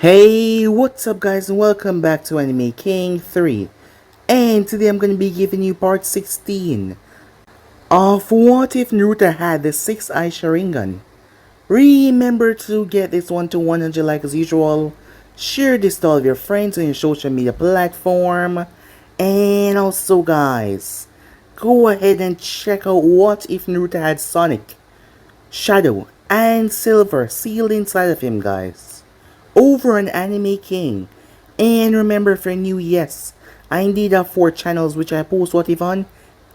Hey, what's up guys and welcome back to Anime King 3. And today I'm going to be giving you part 16 of What If Naruto Had the 6-Eye Sharingan. Remember to get this one to 100 likes as usual. Share this to all of your friends on your social media platform. And also guys, go ahead and check out What If Naruto Had Sonic, Shadow, and Silver sealed inside of him guys, over on Anime King. And remember, if you're new, yes, I indeed have 4 channels which I post What If on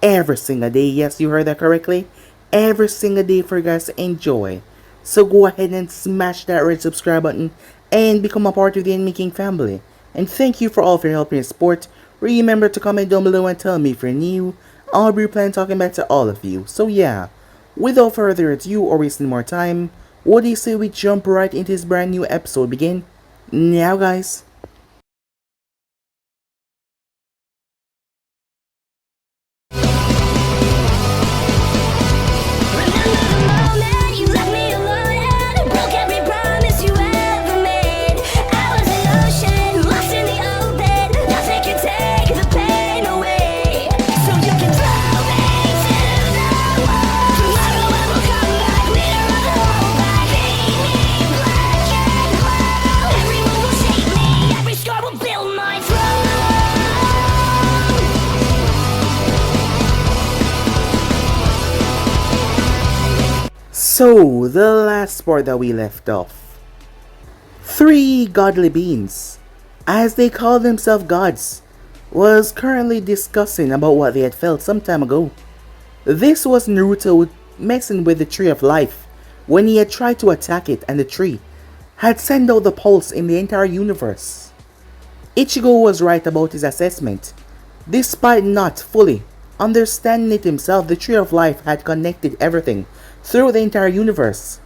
every single day. Yes, you heard that correctly. Every single day for you guys to enjoy. So go ahead and smash that red subscribe button and become a part of the Anime King family. And thank you for all of your help and support. Remember to comment down below and tell me if you're new. I'll be planning talking back to all of you. So yeah, without further ado or wasting more time, what do you say we jump right into this brand new episode? Begin now guys. So, the last part that we left off. 3 godly beings, as they call themselves gods, was currently discussing about what they had felt some time ago. This was Naruto messing with the Tree of Life when he had tried to attack it, and the tree had sent out the pulse in the entire universe. Ichigo was right about his assessment. Despite not fully understanding it himself, the Tree of Life had connected everything through the entire universe.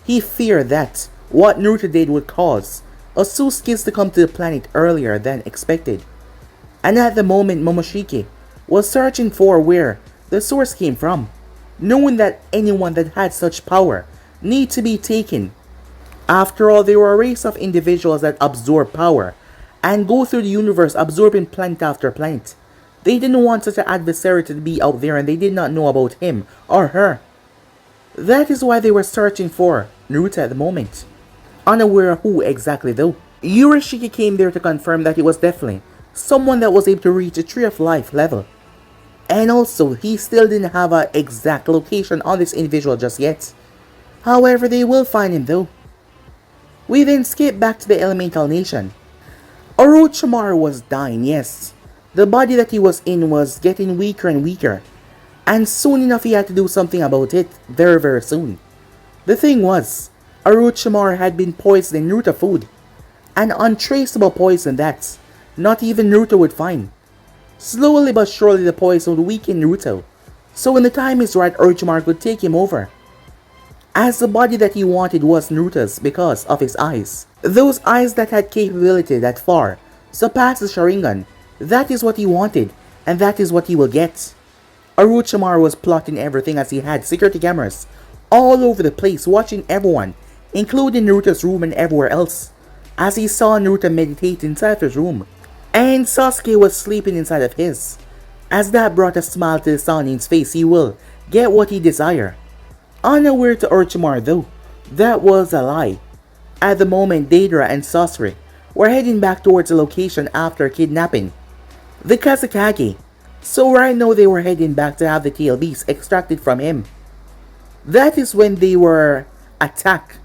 He feared that what Naruto did would cause Otsutsuki's to come to the planet earlier than expected. And at the moment, Momoshiki was searching for where the source came from, knowing that anyone that had such power need to be taken. After all, they were a race of individuals that absorb power and go through the universe absorbing planet after planet. They didn't want such an adversary to be out there, and they did not know about him or her. That is why they were searching for Naruto at the moment, unaware of who exactly though. Urashiki came there to confirm that he was definitely someone that was able to reach the Tree of Life level. And also, he still didn't have an exact location on this individual just yet. However, they will find him though. We then skip back to the Elemental Nation. Orochimaru was dying, yes. The body that he was in was getting weaker and weaker. And soon enough he had to do something about it, very soon. The thing was, Orochimaru had been poisoning Naruto food. An untraceable poison that not even Naruto would find. Slowly but surely the poison would weaken Naruto, so when the time is right, Orochimaru could take him over. As the body that he wanted was Naruto's because of his eyes. Those eyes that had capability that far surpassed the Sharingan. That is what he wanted, and that is what he will get. Orochimaru was plotting everything as he had security cameras all over the place watching everyone, including Naruto's room and everywhere else, as he saw Naruto meditate inside of his room, and Sasuke was sleeping inside of his. As that brought a smile to the Sanin's face, he will get what he desire. Unaware to Orochimaru though, that was a lie. At the moment, Deidara and Sasori were heading back towards the location after kidnapping the Kazekage. So right now they were heading back to have the TLBs extracted from him. That is when they were attacked,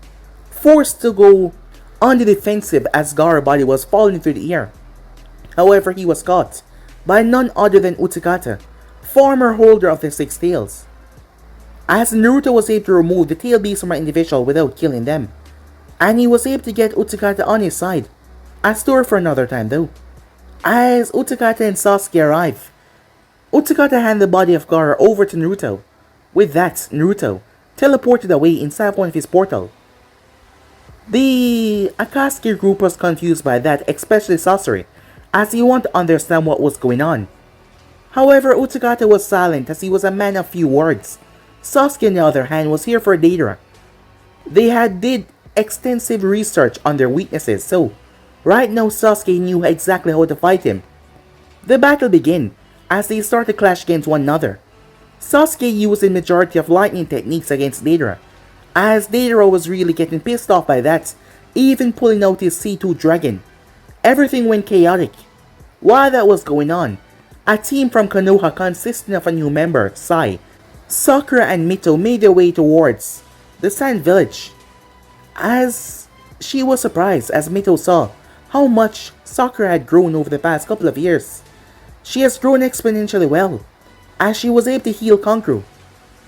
forced to go on the defensive as Gaara's body was falling through the air. However, he was caught by none other than Utakata, former holder of the 6 tails. As Naruto was able to remove the TLBs from an individual without killing them, and he was able to get Utakata on his side. A story for another time though. As Utakata and Sasuke arrive, Utakata handed the body of Gaara over to Naruto. With that, Naruto teleported away inside one of his portals. The Akatsuki group was confused by that, especially Sasori, as he wanted to understand what was going on. However, Utakata was silent as he was a man of few words. Sasuke on the other hand was here for Deidara. They had did extensive research on their weaknesses, so right now Sasuke knew exactly how to fight him. The battle began as they started to clash against one another. Sasuke used a majority of lightning techniques against Deidara, as Deidara was really getting pissed off by that, even pulling out his C2 dragon. Everything went chaotic. While that was going on, a team from Konoha consisting of a new member, Sai, Sakura and Mito made their way towards the Sand Village. As she was surprised as Mito saw how much Sakura had grown over the past couple of years. She has grown exponentially well, as she was able to heal Kankuro.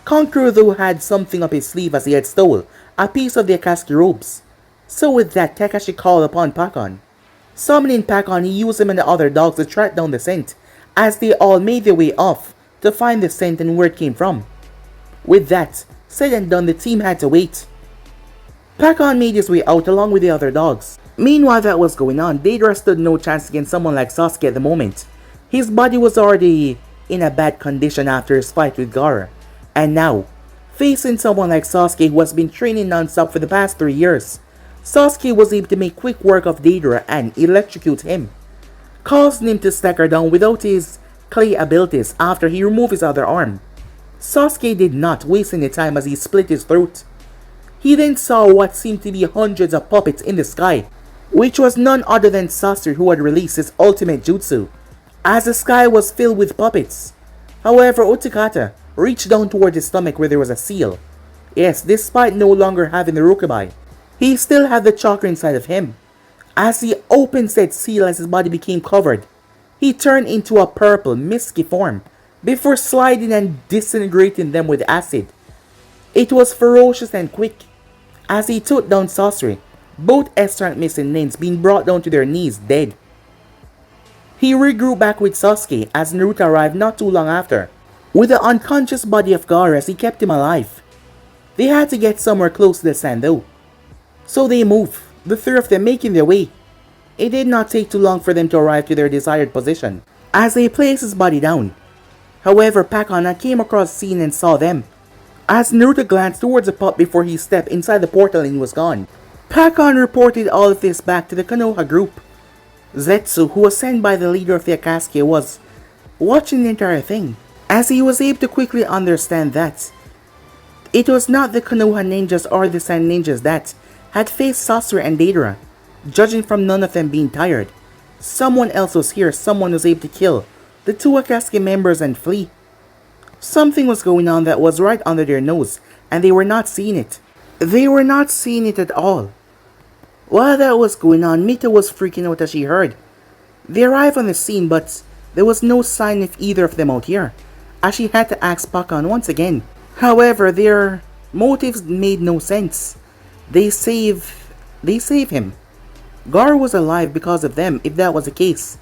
Kankuro though had something up his sleeve as he had stole a piece of the Akatsuki robes. So with that, Kakashi called upon Pakon. Summoning Pakon, he used him and the other dogs to track down the scent, as they all made their way off to find the scent and where it came from. With that said and done, the team had to wait. Pakon made his way out along with the other dogs. Meanwhile that was going on, Deidara stood no chance against someone like Sasuke at the moment. His body was already in a bad condition after his fight with Gaara, and now, facing someone like Sasuke who has been training non-stop for the past 3 years, Sasuke was able to make quick work of Deidara and electrocute him, causing him to stagger down without his clay abilities after he removed his other arm. Sasuke did not waste any time as he split his throat. He then saw what seemed to be hundreds of puppets in the sky, which was none other than Sasori who had released his ultimate jutsu, as the sky was filled with puppets. However, Utakata reached down toward his stomach where there was a seal. Yes, despite no longer having the Rokubai, he still had the chakra inside of him. As he opened said seal as his body became covered, he turned into a purple, misty form, before sliding and disintegrating them with acid. It was ferocious and quick. As he took down Sasori, both S-rank missing names being brought down to their knees dead. He regrouped back with Sasuke as Naruto arrived not too long after, with the unconscious body of Gaara as he kept him alive. They had to get somewhere close to the sand though, so they moved, the three of them making their way. It did not take too long for them to arrive to their desired position, as they placed his body down. However, Pakon came across the scene and saw them. As Naruto glanced towards the pup before he stepped inside the portal and was gone, Pakon reported all of this back to the Konoha group. Zetsu, who was sent by the leader of the Akatsuki, was watching the entire thing, as he was able to quickly understand that it was not the Konoha ninjas or the Sand ninjas that had faced Sasori and Deidara. Judging from none of them being tired, someone else was here. Someone was able to kill the two Akatsuki members and flee. Something was going on that was right under their nose, and they were not seeing it. They were not seeing it at all. While that was going on, Mito was freaking out as she heard. They arrived on the scene, but there was no sign of either of them out here, as she had to ask Pakon once again. However, their motives made no sense. They save him. Gaara was alive because of them, if that was the case.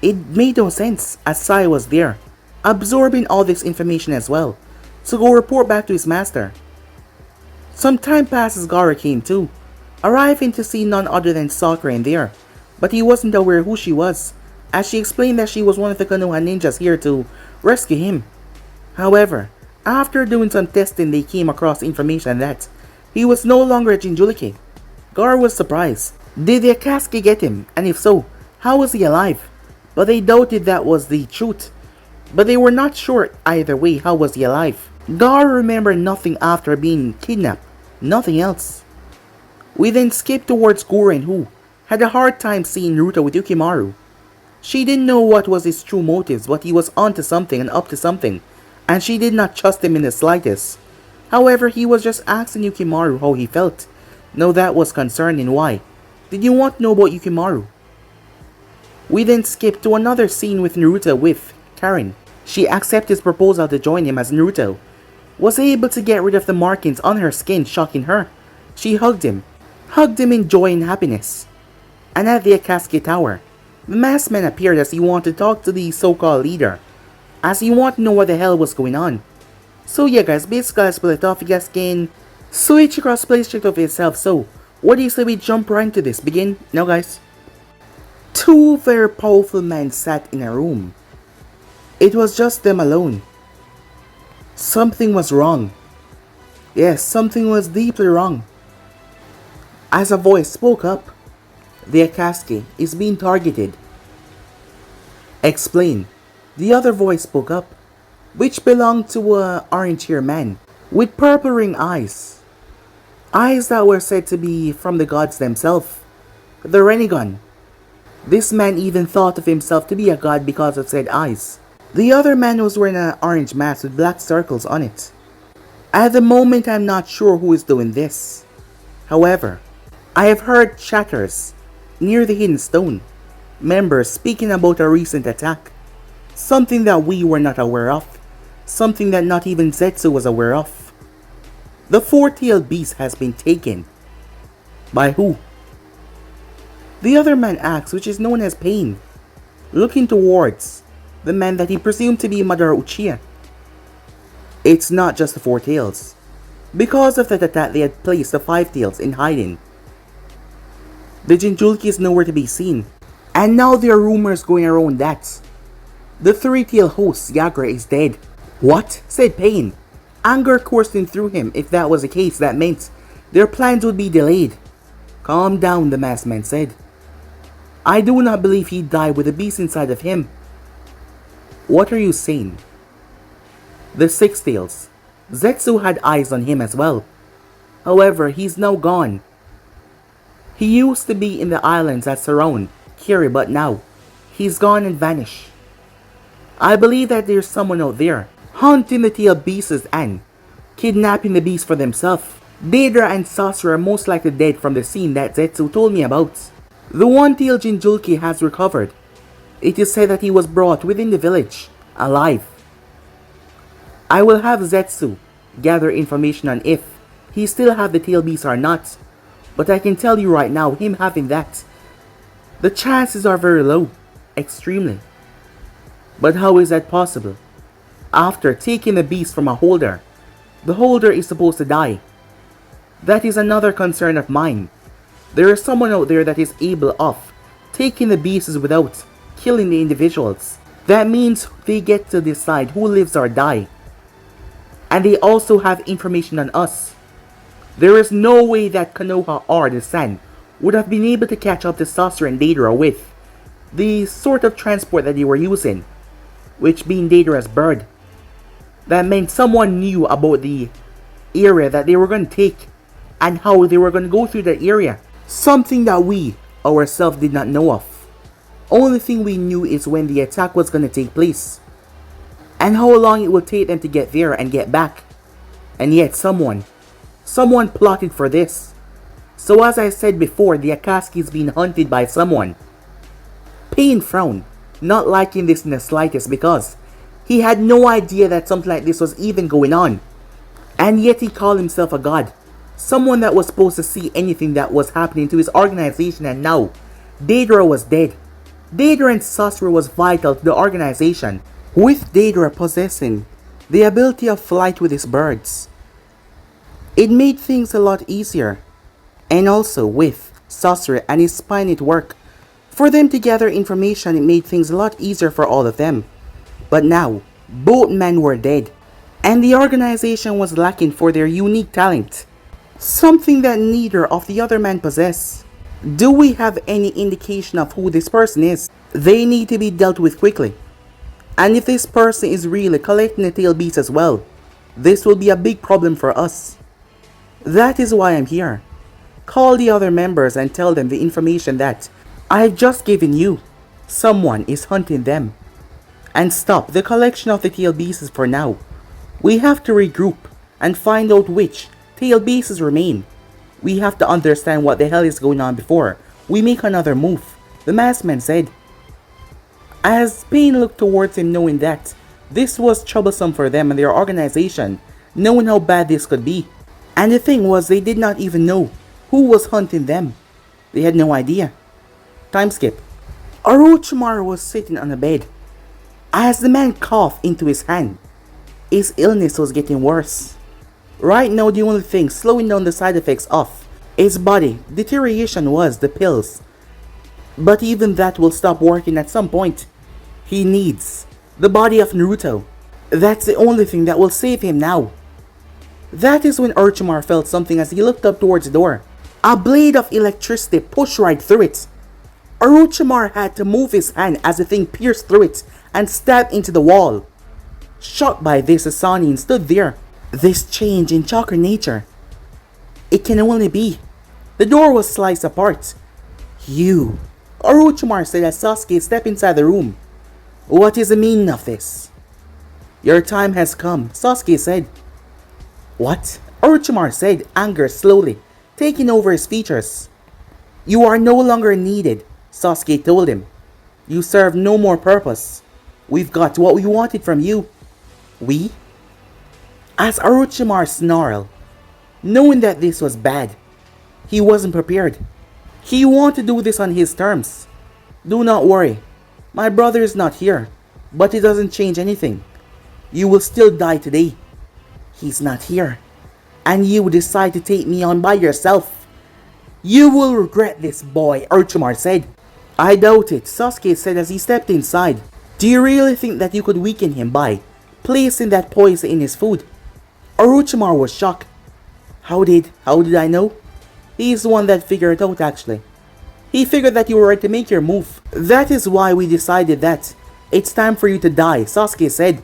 It made no sense, as Sai was there, absorbing all this information as well, to go report back to his master. Some time passed as Gaara came too, arriving to see none other than Sakura in there, but he wasn't aware who she was, as she explained that she was one of the Konoha ninjas here to rescue him. However, after doing some testing, they came across information that he was no longer a Jinchuriki. Gaara was surprised. Did the Akatsuki get him, and if so, how was he alive? But they doubted that was the truth. But they were not sure either way how was he alive. Gaara remembered nothing after being kidnapped, nothing else. We then skipped towards Guren, who had a hard time seeing Naruto with Yukimaru. She didn't know what was his true motives, but he was onto something and up to something, and she did not trust him in the slightest. However, he was just asking Yukimaru how he felt. Now that was concerning. Why? Did you want to know about Yukimaru? We then skipped to another scene with Naruto with Karin. She accepted his proposal to join him as Naruto was able to get rid of the markings on her skin, shocking her. She hugged him in joy and happiness. And at the Akatsuki Tower, the masked man appeared as he wanted to talk to the so-called leader, as he wanted to know what the hell was going on. So yeah guys, basically I split it off. You guys can switch across place, check of yourself. So what do you say we jump right into this? Begin now guys. Two very powerful men sat in a room. It was just them alone. Something was wrong. Yes, something was deeply wrong. As a voice spoke up, the Akatsuki is being targeted. Explain. The other voice spoke up, which belonged to a orange-haired man with purple ring eyes. Eyes that were said to be from the gods themselves, the Rinnegan. This man even thought of himself to be a god because of said eyes. The other man was wearing an orange mask with black circles on it. At the moment, I'm not sure who is doing this. However, I have heard chatters near the hidden stone, members speaking about a recent attack. Something that we were not aware of. Something that not even Zetsu was aware of. The four-tailed beast has been taken. By who? The other man asks, which is known as Pain, looking towards the man that he presumed to be Madara Uchiha. It's not just the four tails. Because of that attack, they had placed the five tails in hiding. The Jinchuriki is nowhere to be seen, and now there are rumors going around that the three-tailed host, Yagra, is dead. What? Said Pain. Anger coursing through him. If that was the case, that meant their plans would be delayed. Calm down, the masked man said. I do not believe he died with the beast inside of him. What are you saying? The six tails. Zetsu had eyes on him as well. However, he's now gone. He used to be in the islands that surround Kiri, but now he's gone and vanished. I believe that there's someone out there hunting the tailed beasts and kidnapping the beast for themselves. Deidara and Sasori are most likely dead from the scene that Zetsu told me about. The one-tailed Jinchuriki has recovered. It is said that he was brought within the village, alive. I will have Zetsu gather information on if he still have the tail beast or not. But I can tell you right now, him having that, the chances are very low. Extremely. But how is that possible? After taking the beast from a holder, the holder is supposed to die. That is another concern of mine. There is someone out there that is able of taking the beasts without killing the individuals. That means they get to decide who lives or die. And they also have information on us. There is no way that Konoha or the San would have been able to catch up to Sasori and Deidara with the sort of transport that they were using, which being Deidara's bird. That meant someone knew about the area that they were going to take and how they were going to go through that area. Something that we ourselves did not know of. Only thing we knew is when the attack was going to take place and how long it would take them to get there and get back. And yet someone plotted for this. So as I said before, the Akatsuki is being hunted by someone. Pain frowned, not liking this in the slightest because he had no idea that something like this was even going on. And yet he called himself a god. Someone that was supposed to see anything that was happening to his organization, and now Deidara was dead. Deidara and Sasori was vital to the organization, with Deidara possessing the ability of flight with his birds. It made things a lot easier. And also with Sasori and his spine at work, for them to gather information, it made things a lot easier for all of them. But now, both men were dead, and the organization was lacking for their unique talent. Something that neither of the other men possess. Do we have any indication of who this person is? They need to be dealt with quickly. And if this person is really collecting the tail beast as well, this will be a big problem for us. That is why I'm here. Call the other members and tell them the information that I've just given you. Someone is hunting them. And stop the collection of the tail beasts for now. We have to regroup and find out which tail beasts remain. We have to understand what the hell is going on before we make another move, the masked man said. As Pain looked towards him, knowing that this was troublesome for them and their organization, knowing how bad this could be. And the thing was, they did not even know who was hunting them. They had no idea. Time skip. Orochimaru was sitting on a bed. As the man coughed into his hand, his illness was getting worse. Right now, the only thing slowing down the side effects of his body deterioration was the pills. But even that will stop working at some point. He needs the body of Naruto. That's the only thing that will save him now. That is when Orochimaru felt something as he looked up towards the door. A blade of electricity pushed right through it. Orochimaru had to move his hand as the thing pierced through it and stabbed into the wall. Shocked by this, Asanin stood there. This change in chakra nature. It can only be. The door was sliced apart. You, Orochimaru said as Sasuke stepped inside the room. What is the meaning of this? Your time has come, Sasuke said. What? Orochimaru said, anger slowly taking over his features. You are no longer needed, Sasuke told him. You serve no more purpose. We've got what we wanted from you. We? As Orochimaru snarled, knowing that this was bad, he wasn't prepared. He wanted to do this on his terms. Do not worry. My brother is not here, but it doesn't change anything. You will still die today. He's not here, and you decide to take me on by yourself. You will regret this, boy, Orochimaru said. I doubt it, Sasuke said as he stepped inside. Do you really think that you could weaken him by placing that poison in his food? Orochimaru was shocked. How did I know? He's the one that figured it out actually. He figured that you were ready to make your move. That is why we decided that it's time for you to die, Sasuke said.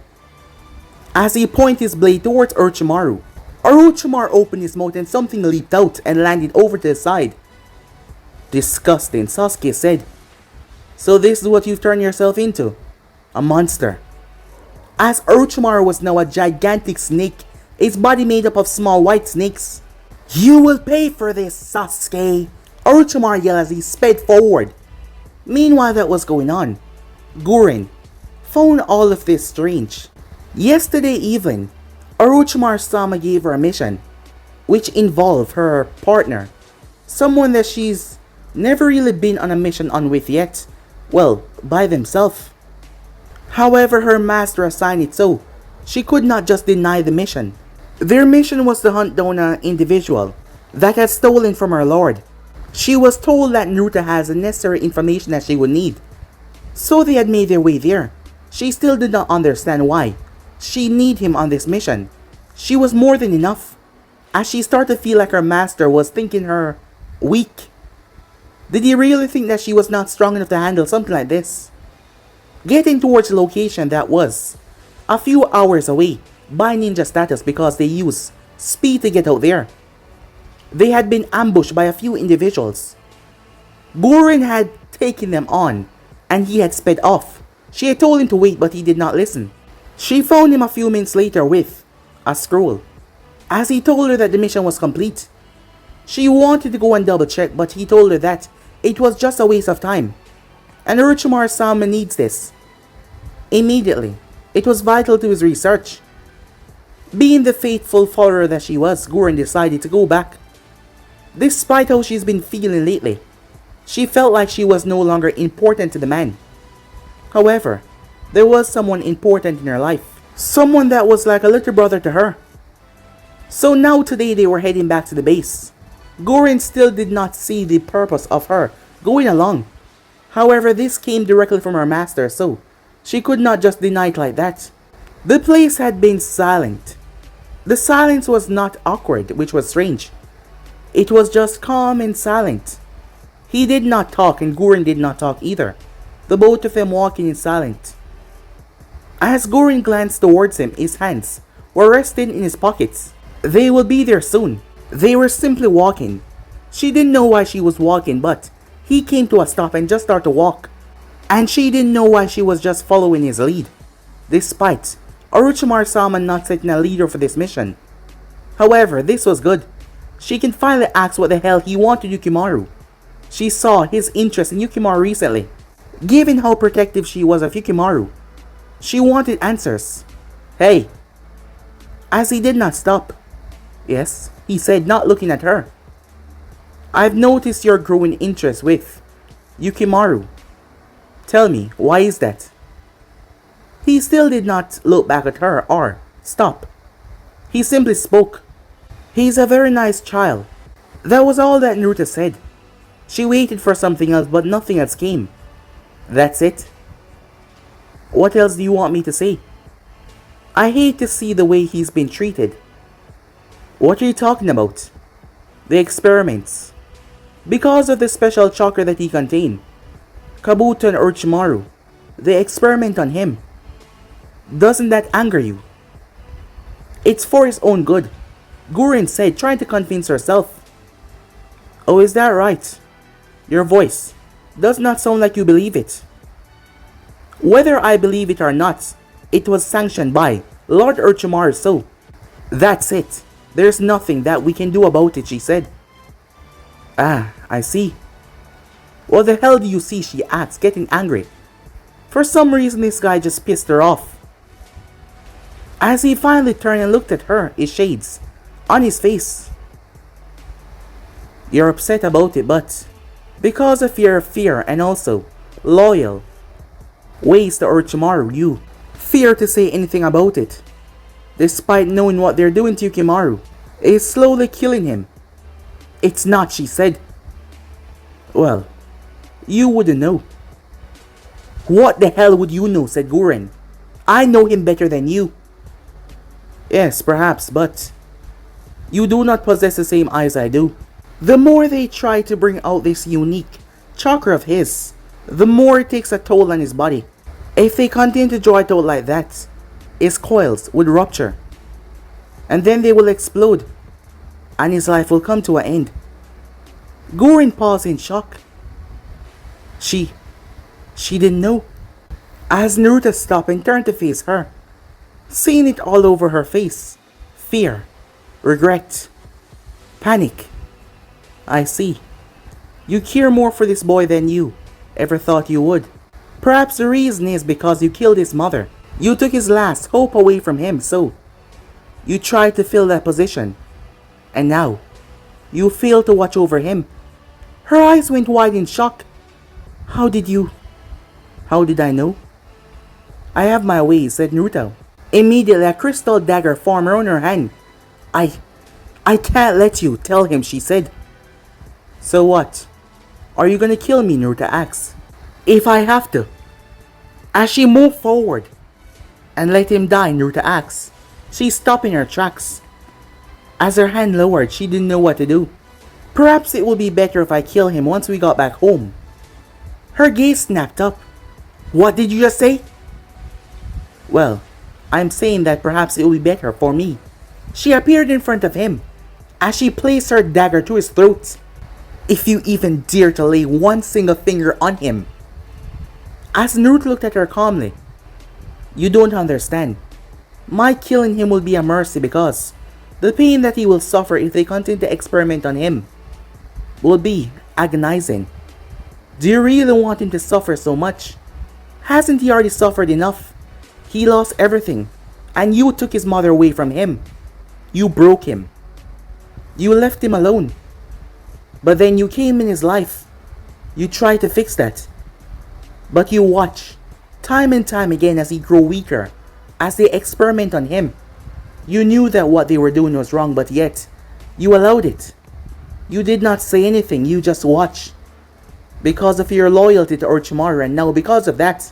As he pointed his blade towards Orochimaru. Orochimaru opened his mouth and something leaped out and landed over to the side. Disgusting, Sasuke said. So this is what you've turned yourself into? A monster. As Orochimaru was now a gigantic snake, his body made up of small white snakes. You will pay for this, Sasuke! Orochimaru yelled as he sped forward. Meanwhile that was going on, Gurren found all of this strange. Yesterday evening, Orochimaru-sama gave her a mission, which involved her partner, someone that she's never really been on a mission on with yet, well, by themselves. However, her master assigned it so she could not just deny the mission. Their mission was to hunt down an individual that had stolen from her lord. She was told that Naruto has the necessary information that she would need, so they had made their way there. She still did not understand why she needed him on this mission. She was more than enough, as she started to feel like her master was thinking her weak. Did he really think that she was not strong enough to handle something like this? Getting towards the location that was a few hours away by ninja status because they used speed to get out there. They had been ambushed by a few individuals. Gurren had taken them on and he had sped off. She had told him to wait but he did not listen. She found him a few minutes later with a scroll. As he told her that the mission was complete, she wanted to go and double check but he told her that it was just a waste of time. And Orochimaru-sama needs this immediately. It was vital to his research. Being the faithful follower that she was, Gurren decided to go back. Despite how she's been feeling lately, she felt like she was no longer important to the man. However, there was someone important in her life. Someone that was like a little brother to her. So now today they were heading back to the base. Gurren still did not see the purpose of her going along. However, this came directly from her master, so she could not just deny it like that. The place had been silent. The silence was not awkward, which was strange. It was just calm and silent. He did not talk and Gurren did not talk either. The both of them walking in silence. As Gurren glanced towards him, his hands were resting in his pockets. They will be there soon. They were simply walking. She didn't know why she was walking, but he came to a stop and just started to walk. And she didn't know why she was just following his lead, despite Orochimaru-sama not setting a leader for this mission. However, this was good. She can finally ask what the hell he wanted Yukimaru. She saw his interest in Yukimaru recently. Given how protective she was of Yukimaru, she wanted answers. Hey. As he did not stop. Yes, he said, not looking at her. I've noticed your growing interest with Yukimaru. Tell me, why is that? He still did not look back at her or stop. He simply spoke. He's a very nice child. That was all that Naruto said. She waited for something else but nothing else came. That's it? What else do you want me to say? I hate to see the way he's been treated. What are you talking about? The experiments. Because of the special chakra that he contained. Kabuto and Orochimaru, they experiment on him. Doesn't that anger you? It's for his own good, Guren said, trying to convince herself. Oh, is that right? Your voice does not sound like you believe it. Whether I believe it or not, it was sanctioned by Lord Orochimaru, so that's it. There's nothing that we can do about it, she said. Ah, I see. What the hell do you see, she asked, getting angry. For some reason this guy just pissed her off. As he finally turned and looked at her, his shades on his face. You're upset about it, but because of your fear and also loyal ways to Orochimaru, you fear to say anything about it. Despite knowing what they're doing to Yukimaru is slowly killing him. It's not, she said. Well, you wouldn't know. What the hell would you know, said Guren. I know him better than you. Yes, perhaps, but you do not possess the same eyes I do. The more they try to bring out this unique chakra of his, the more it takes a toll on his body. If they continue to draw it out like that, his coils would rupture. And then they will explode. And his life will come to an end. Guren paused in shock. She didn't know. As Naruto stopped and turned to face her, seeing it all over her face. Fear, regret, panic. I see. You care more for this boy than you ever thought you would. Perhaps the reason is because you killed his mother. You took his last hope away from him, so you tried to fill that position. And now, you failed to watch over him. Her eyes went wide in shock. How did I know? I have my ways, said Naruto. Immediately a crystal dagger formed around her hand. I can't let you, tell him, she said. So what? Are you gonna kill me, Naruto asked. If I have to. As she moved forward and let him die, Naruto asked. She stopped in her tracks. As her hand lowered, she didn't know what to do. Perhaps it would be better if I kill him once we got back home. Her gaze snapped up. What did you just say? Well, I'm saying that perhaps it would be better for me. She appeared in front of him as she placed her dagger to his throat. If you even dare to lay one single finger on him. As Naruto looked at her calmly. You don't understand. My killing him will be a mercy because the pain that he will suffer if they continue to experiment on him will be agonizing. Do you really want him to suffer so much? Hasn't he already suffered enough? He lost everything, and you took his mother away from him. You broke him. You left him alone. But then you came in his life. You tried to fix that. But you watch, time and time again as he grew weaker, as they experiment on him. You knew that what they were doing was wrong, but yet, you allowed it. You did not say anything, you just watched. Because of your loyalty to Orochimaru, and now because of that,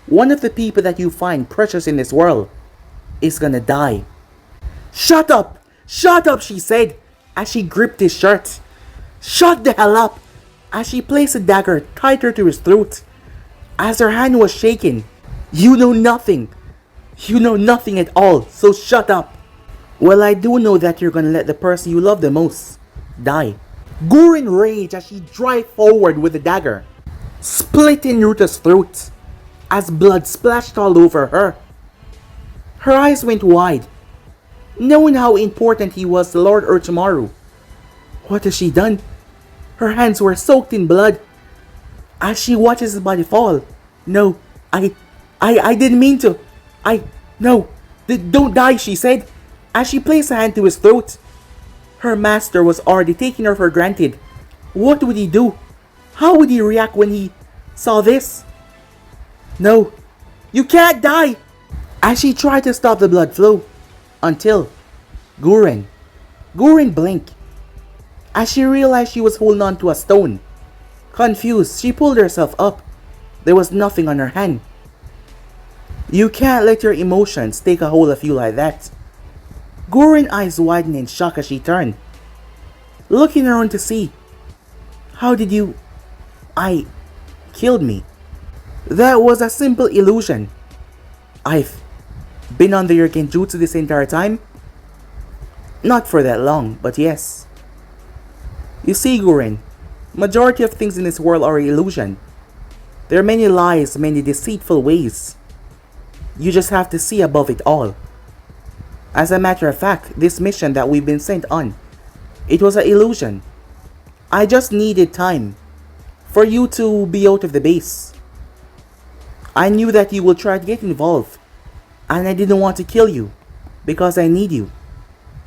one of the people that you find precious in this world is gonna die. Shut up! Shut up, she said, as she gripped his shirt. Shut the hell up! As she placed a dagger tighter to his throat. As her hand was shaking. You know nothing. You know nothing at all, so shut up. Well, I do know that you're gonna let the person you love the most die. Guren raged as she drive forward with the dagger, splitting Naruto's throat as blood splashed all over her. Her eyes went wide, knowing how important he was to Lord Orochimaru. What has she done? Her hands were soaked in blood. As she watches his body fall. No, I didn't mean to. No, don't die, she said, as she placed a hand to his throat. Her master was already taking her for granted. What would he do? How would he react when he saw this? No, you can't die! As she tried to stop the blood flow, until Guren blinked. As she realized she was holding on to a stone. Confused, she pulled herself up. There was nothing on her hand. You can't let your emotions take a hold of you like that. Guren's eyes widened in shock as she turned, looking around to see How did you... I... killed me? That was a simple illusion. I've been under your genjutsu this entire time? Not for that long, but yes. You see, Guren, majority of things in this world are illusion. There are many lies, many deceitful ways. You just have to see above it all. As a matter of fact, this mission that we've been sent on, it was an illusion. I just needed time for you to be out of the base. I knew that you would try to get involved, and I didn't want to kill you because I need you.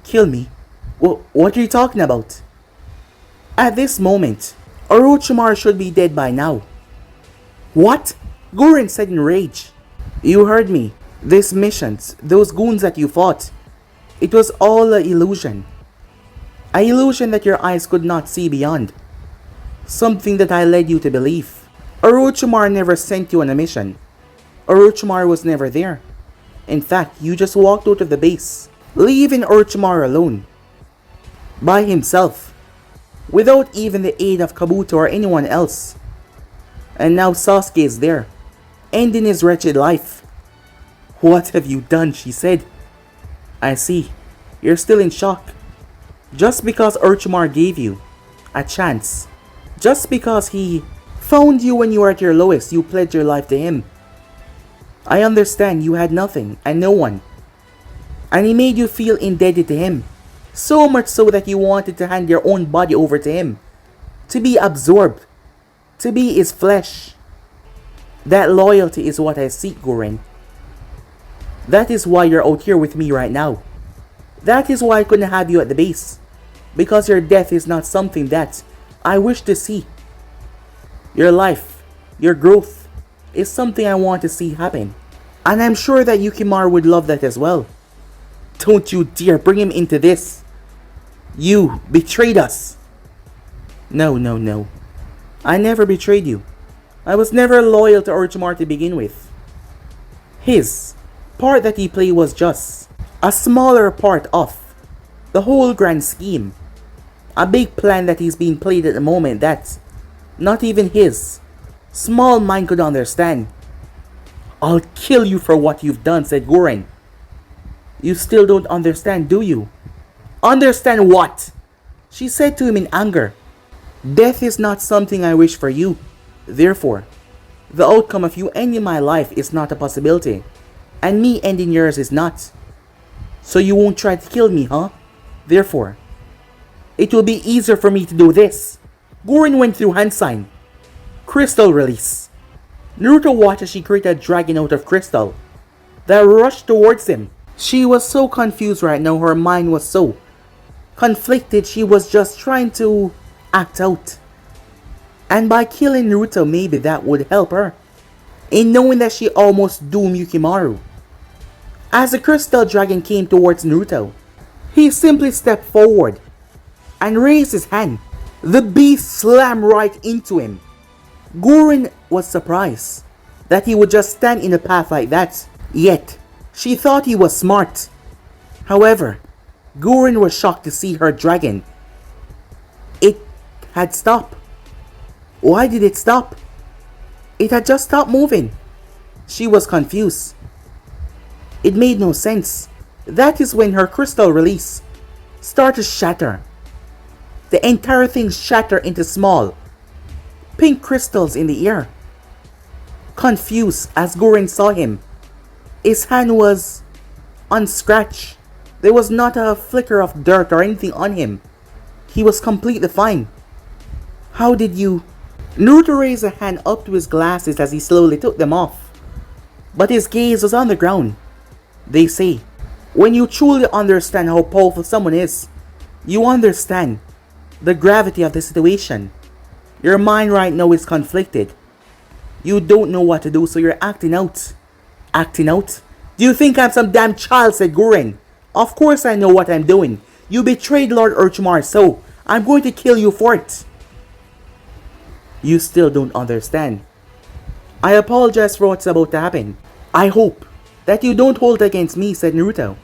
Kill me? What are you talking about? At this moment, Orochimaru should be dead by now. What? Guren said in rage. You heard me. These missions, those goons that you fought, it was all an illusion. An illusion that your eyes could not see beyond. Something that I led you to believe. Orochimaru never sent you on a mission. Orochimaru was never there. In fact, you just walked out of the base, leaving Orochimaru alone. By himself. Without even the aid of Kabuto or anyone else. And now Sasuke is there, ending his wretched life. What have you done? She said. I see. You're still in shock. Just because Orochimaru gave you a chance. Just because he found you when you were at your lowest, you pledged your life to him. I understand you had nothing and no one. And he made you feel indebted to him. So much so that you wanted to hand your own body over to him. To be absorbed. To be his flesh. That loyalty is what I seek, Guren. That is why you're out here with me right now. That is why I couldn't have you at the base. Because your death is not something that I wish to see. Your life, your growth, is something I want to see happen. And I'm sure that Yukimaru would love that as well. Don't you dare bring him into this. You betrayed us. No. I never betrayed you. I was never loyal to Orochimaru to begin with. His part that he played was just a smaller part of the whole grand scheme. A big plan that is being played at the moment that not even his small mind could understand. I'll kill you for what you've done, said Guren. You still don't understand, do you? Understand what? She said to him in anger. Death is not something I wish for you. Therefore, the outcome of you ending my life is not a possibility. And me ending yours is not. So you won't try to kill me, huh? Therefore, it will be easier for me to do this. Guren went through hand sign. Crystal release. Naruto watched as she created a dragon out of crystal that rushed towards him. She was so confused right now. Her mind was so conflicted. She was just trying to act out. And by killing Naruto, maybe that would help her. In knowing that she almost doomed Yukimaru. As the crystal dragon came towards Naruto, he simply stepped forward and raised his hand. The beast slammed right into him. Guren was surprised that he would just stand in the path like that. Yet, she thought he was smart. However, Guren was shocked to see her dragon. It had stopped. Why did it stop? It had just stopped moving. She was confused. It made no sense. That is when her crystal release started to shatter. The entire thing shattered into small pink crystals in the air. Confused as Guren saw him, his hand was unscratched. There was not a flicker of dirt or anything on him. He was completely fine. How did you... Naruto raised a hand up to his glasses as he slowly took them off. But his gaze was on the ground. They say, when you truly understand how powerful someone is, you understand the gravity of the situation. Your mind right now is conflicted. You don't know what to do, so you're acting out. Acting out? Do you think I'm some damn child, said Guren. Of course I know what I'm doing. You betrayed Lord Orochimaru, so I'm going to kill you for it. You still don't understand. I apologize for what's about to happen. I hope that you don't hold it against me, said Naruto.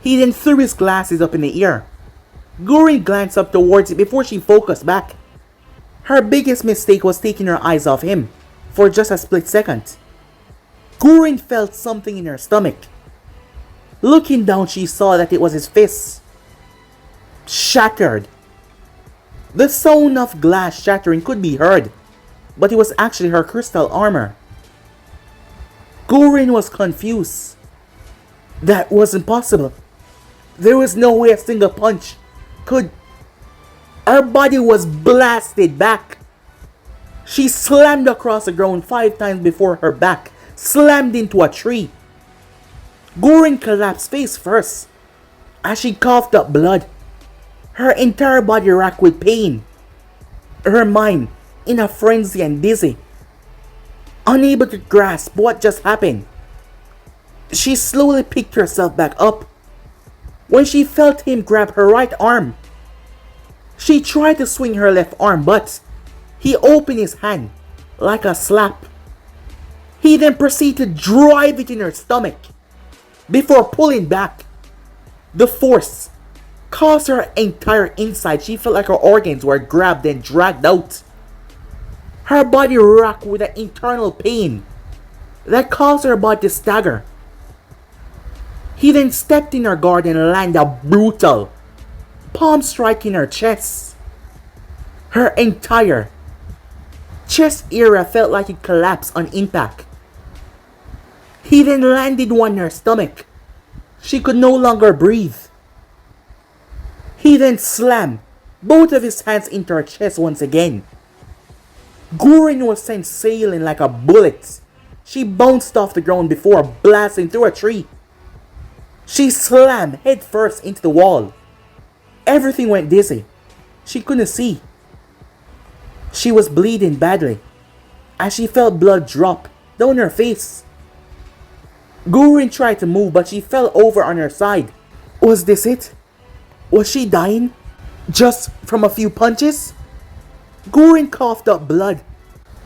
He then threw his glasses up in the air. Guren glanced up towards it before she focused back. Her biggest mistake was taking her eyes off him for just a split second. Gurin felt something in her stomach. Looking down, she saw that it was his fist. Shattered. The sound of glass shattering could be heard, but it was actually her crystal armor. Gurin was confused. That wasn't possible. There was no way a single punch could... Her body was blasted back. She slammed across the ground 5 times before her back slammed into a tree. Gurin collapsed face first as she coughed up blood. Her entire body racked with pain. Her mind in a frenzy and dizzy. Unable to grasp what just happened. She slowly picked herself back up when she felt him grab her right arm. She tried to swing her left arm, but he opened his hand like a slap. He then proceeded to drive it in her stomach before pulling back. The force caused her entire inside. She felt like her organs were grabbed and dragged out. Her body racked with an internal pain that caused her body to stagger. He then stepped in her guard and landed a brutal palm strike in her chest. Her entire chest area felt like it collapsed on impact. He then landed one in her stomach. She could no longer breathe. He then slammed both of his hands into her chest once again. Gurin was sent sailing like a bullet. She bounced off the ground before blasting through a tree. She slammed headfirst into the wall. Everything went dizzy. She couldn't see. She was bleeding badly as she felt blood drop down her face. Gurin tried to move, but she fell over on her side. Was this it? Was she dying? Just from a few punches? Gurin coughed up blood.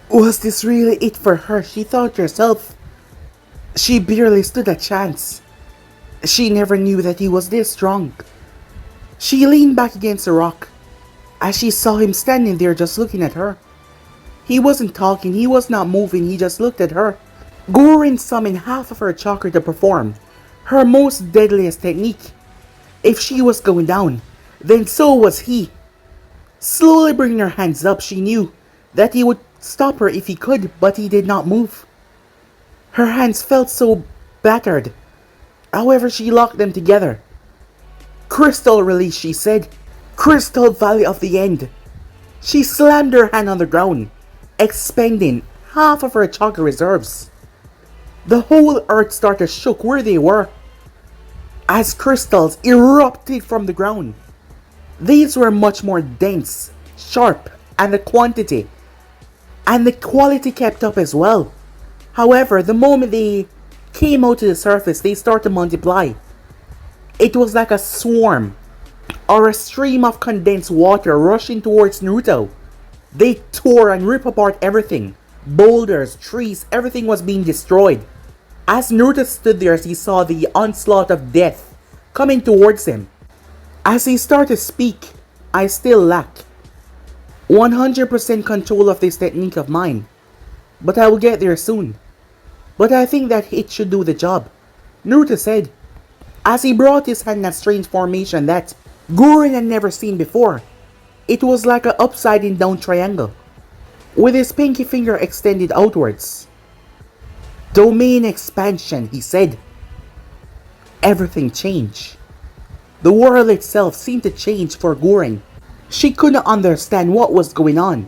Was this really it for her? She thought herself. She barely stood a chance. She never knew that he was this strong. She leaned back against a rock as she saw him standing there just looking at her. He wasn't talking, he was not moving, he just looked at her. Gurin summoned half of her chakra to perform her most deadliest technique. If she was going down, then so was he. Slowly bringing her hands up, she knew that he would stop her if he could, but he did not move. Her hands felt so battered. However, she locked them together. Crystal release, she said. Crystal Valley of the End. She slammed her hand on the ground, expending half of her chakra reserves. The whole earth started to shook where they were as crystals erupted from the ground. These were much more dense, sharp, and the quantity and the quality kept up as well. However, the moment they came out to the surface, they started to multiply. It was like a swarm or a stream of condensed water rushing towards Naruto. They tore and ripped apart everything. Boulders, trees, everything was being destroyed. As Naruto stood there, he saw the onslaught of death coming towards him. As he started to speak, I still lack 100% control of this technique of mine, but I will get there soon. But I think that it should do the job, Naruto said, as he brought his hand in a strange formation that Gurin had never seen before. It was like an upside down triangle, with his pinky finger extended outwards. Domain expansion, he said. Everything changed. The world itself seemed to change for Gurin. She couldn't understand what was going on.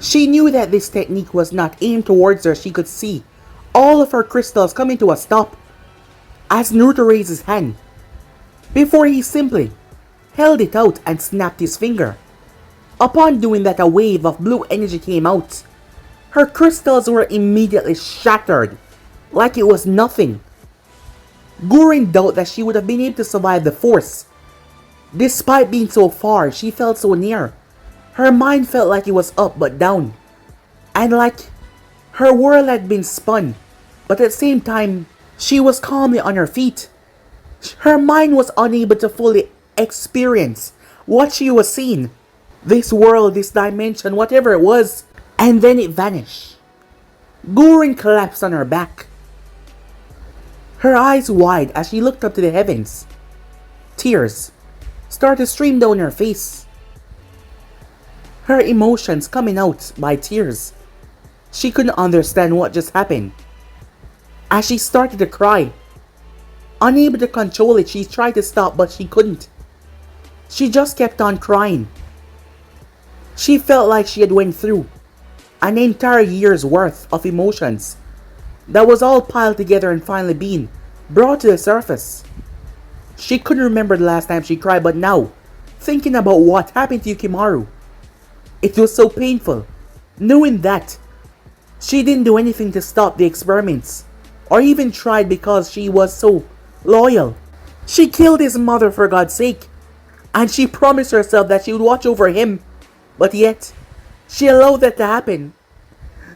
She knew that this technique was not aimed towards her. She could see all of her crystals coming to a stop as Naruto raised his hand, before he simply held it out and snapped his finger. Upon doing that, a wave of blue energy came out. Her crystals were immediately shattered, like it was nothing. Gurin doubted that she would have been able to survive the force. Despite being so far, she felt so near. Her mind felt like it was up but down, and like her world had been spun, but at the same time, she was calmly on her feet. Her mind was unable to fully experience what she was seeing. this world, this dimension, whatever it was. And then it vanished. Guren collapsed on her back, her eyes wide as she looked up to the heavens. Tears started to stream down her face, her emotions coming out by tears. She couldn't understand what just happened. As she started to cry, unable to control it, she tried to stop but she couldn't. She just kept on crying. She felt like she had went through an entire year's worth of emotions that was all piled together and finally being brought to the surface. She couldn't remember the last time she cried, but now, thinking about what happened to Yukimaru, it was so painful, knowing that she didn't do anything to stop the experiments, or even tried because she was so loyal. She killed his mother for God's sake, and she promised herself that she would watch over him, but yet, she allowed that to happen.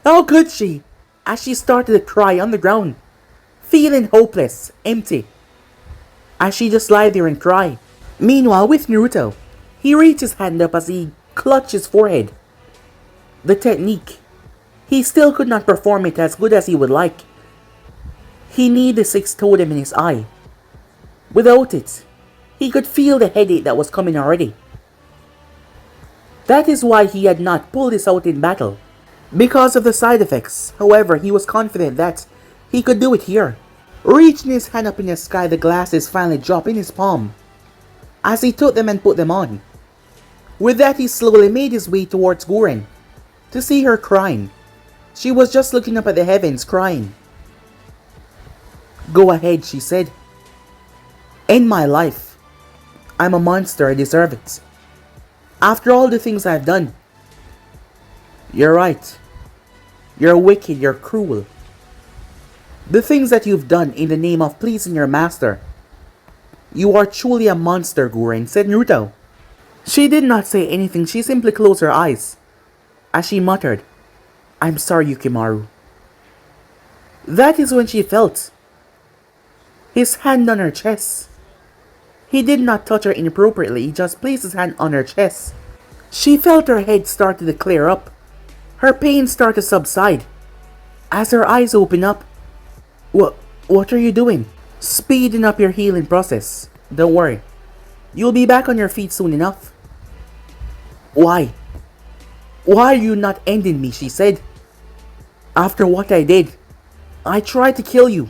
How could she? As she started to cry on the ground, feeling hopeless, empty. As she just lie there and cry. Meanwhile, with Naruto, he reached his hand up as he clutched his forehead. The technique. He still could not perform it as good as he would like. He needed the sixth totem in his eye. Without it, he could feel the headache that was coming already. That is why he had not pulled this out in battle, because of the side effects. However, he was confident that he could do it here. Reaching his hand up in the sky, the glasses finally dropped in his palm, as he took them and put them on. With that, he slowly made his way towards Guren, to see her crying. She was just looking up at the heavens, crying. "Go ahead," she said. "End my life. I'm a monster, I deserve it. After all the things I've done." "You're right. You're wicked, you're cruel. The things that you've done in the name of pleasing your master. You are truly a monster, Guren," said Naruto. She did not say anything, she simply closed her eyes, as she muttered, "I'm sorry, Yukimaru." That is when she felt his hand on her chest. He did not touch her inappropriately, he just placed his hand on her chest. She felt her head started to clear up. Her pain started to subside. As her eyes opened up, What are you doing?" "Speeding up your healing process. Don't worry. You'll be back on your feet soon enough." Why are you not ending me?" she said. "After what I did, I tried to kill you.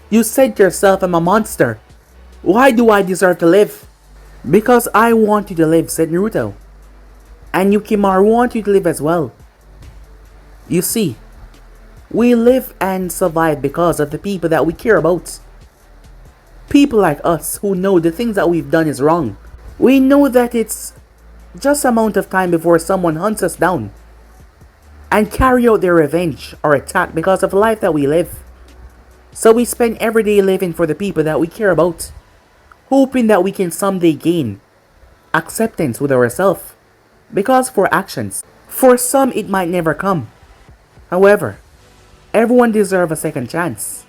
You said yourself I'm a monster. Why do I deserve to live?" "Because I want you to live," said Naruto. "And Yukimaru wants you to live as well. You see, we live and survive because of the people that we care about. People like us who know the things that we've done is wrong. We know that it's just a amount of time before someone hunts us down and carry out their revenge or attack because of the life that we live. So we spend every day living for the people that we care about, hoping that we can someday gain acceptance with ourselves because for actions. For some it might never come. However, everyone deserves a second chance."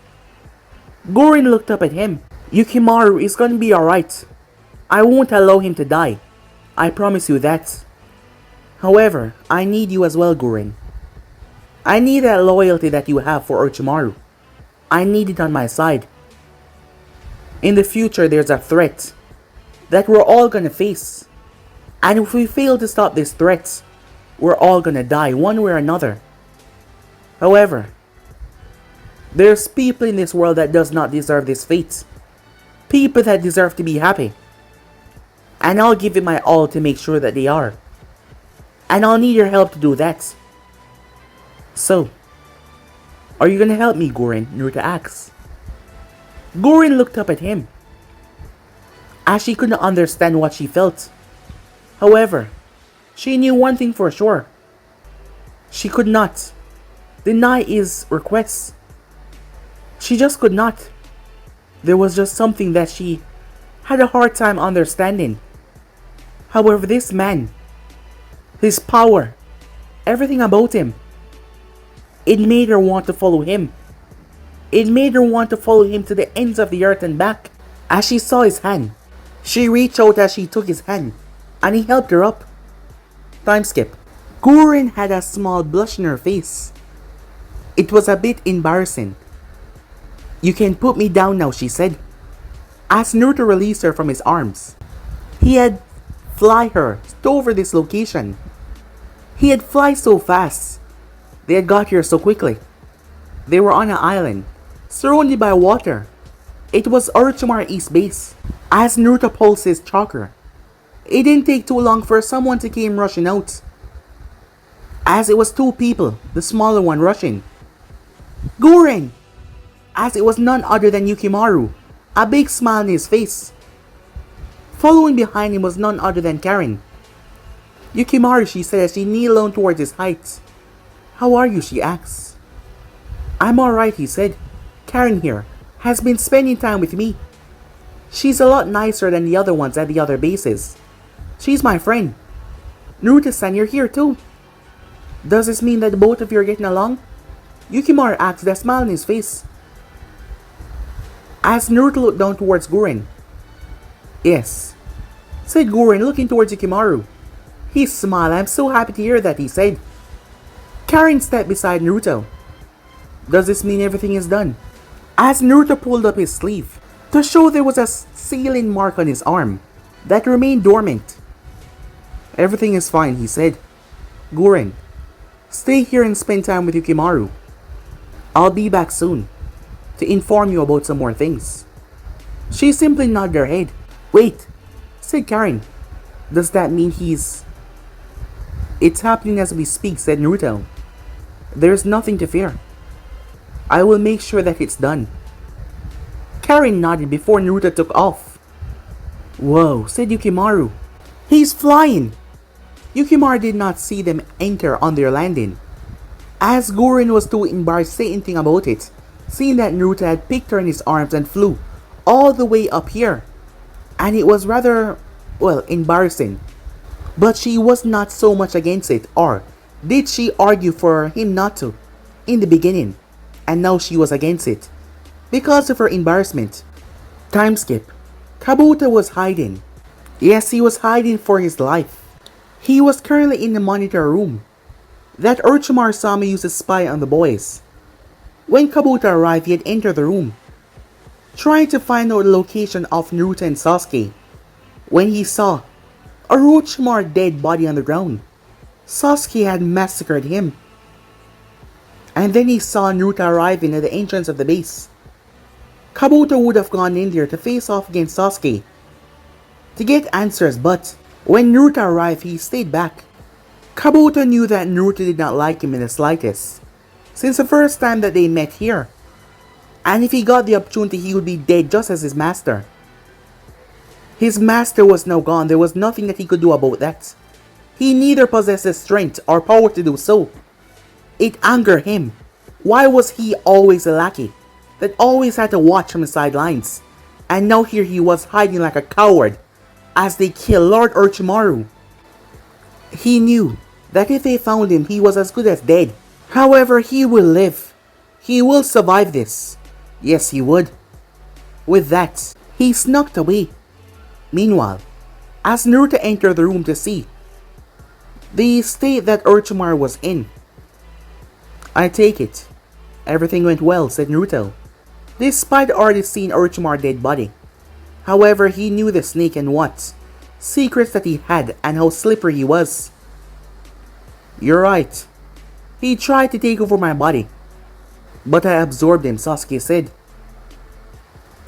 Guren looked up at him. "Yukimaru is gonna be alright. I won't allow him to die. I promise you that. However, I need you as well, Guren. I need that loyalty that you have for Orochimaru. I need it on my side. In the future, there's a threat that we're all gonna face. And if we fail to stop this threat, we're all gonna die one way or another. However, there's people in this world that does not deserve this fate. People that deserve to be happy. And I'll give it my all to make sure that they are. And I'll need your help to do that. So, are you gonna help me, Guren?" Naruto asked. Guren looked up at him, as she couldn't understand what she felt. However, she knew one thing for sure. She could not deny his requests. She just could not. There was just something that she had a hard time understanding. However, this man, his power, everything about him, it made her want to follow him. It made her want to follow him to the ends of the earth and back. As she saw his hand, she reached out as she took his hand, and he helped her up. Time skip. Gurren had a small blush on her face. It was a bit embarrassing. You can put me down now, she said, as Naruto released her from his arms. He had fly her over this location. He had fly so fast. They had got here so quickly. They were on an island, surrounded by water. It was Orochimaru East Base. As Naruto pulsed his chakra, it didn't take too long for someone to came rushing out. As it was two people, the smaller one rushing. Gurren! As it was none other than Yukimaru, a big smile on his face. Following behind him was none other than Karen. Yukimaru, she said as she kneeled down towards his height. How are you, she asked. I'm alright, he said. Karen here has been spending time with me. She's a lot nicer than the other ones at the other bases. She's my friend. Naruto-san, you're here too. Does this mean that both of you are getting along? Yukimaru asked with a smile on his face. As Naruto looked down towards Gurren. Yes, said Gurren looking towards Yukimaru. He smiled. I'm so happy to hear that, he said. Karen stepped beside Naruto. Does this mean everything is done? As Naruto pulled up his sleeve to show there was a sealing mark on his arm that remained dormant. Everything is fine, he said. Gurren, stay here and spend time with Yukimaru. I'll be back soon to inform you about some more things. She simply nodded her head. Wait, said Karen. Does that mean he's... It's happening as we speak, said Naruto. There's nothing to fear. I will make sure that it's done. Karen nodded before Naruto took off. Whoa, said Yukimaru. He's flying! Yukimaru did not see them enter on their landing, as Gurren was too embarrassed to say anything about it, seeing that Naruto had picked her in his arms and flew all the way up here. And it was rather, well, embarrassing. But she was not so much against it, or did she argue for him not to, in the beginning, and now she was against it, because of her embarrassment. Time skip. Kabuto was hiding. Yes, he was hiding for his life. He was currently in the monitor room that Orochimaru-sama used to spy on the boys. When Kabuto arrived, he had entered the room, trying to find out the location of Naruto and Sasuke, when he saw Orochimaru's dead body on the ground. Sasuke had massacred him. And then he saw Naruto arriving at the entrance of the base. Kabuto would have gone in there to face off against Sasuke to get answers, but when Naruto arrived, he stayed back. Kabuto knew that Naruto did not like him in the slightest, since the first time that they met here. And if he got the opportunity, he would be dead just as his master. His master was now gone. There was nothing that he could do about that. He neither possessed the strength or power to do so. It angered him. Why was he always a lackey that always had to watch from the sidelines? And now here he was hiding like a coward as they killed Lord Orochimaru. He knew that if they found him, he was as good as dead. However, he will live. He will survive this. Yes, he would. With that, he snuck away. Meanwhile, as Naruto entered the room to see the state that Orochimaru was in. I take it everything went well, said Naruto, despite already seeing Orochimaru's dead body. However, he knew the snake and what secrets that he had and how slippery he was. You're right. He tried to take over my body, but I absorbed him, Sasuke said.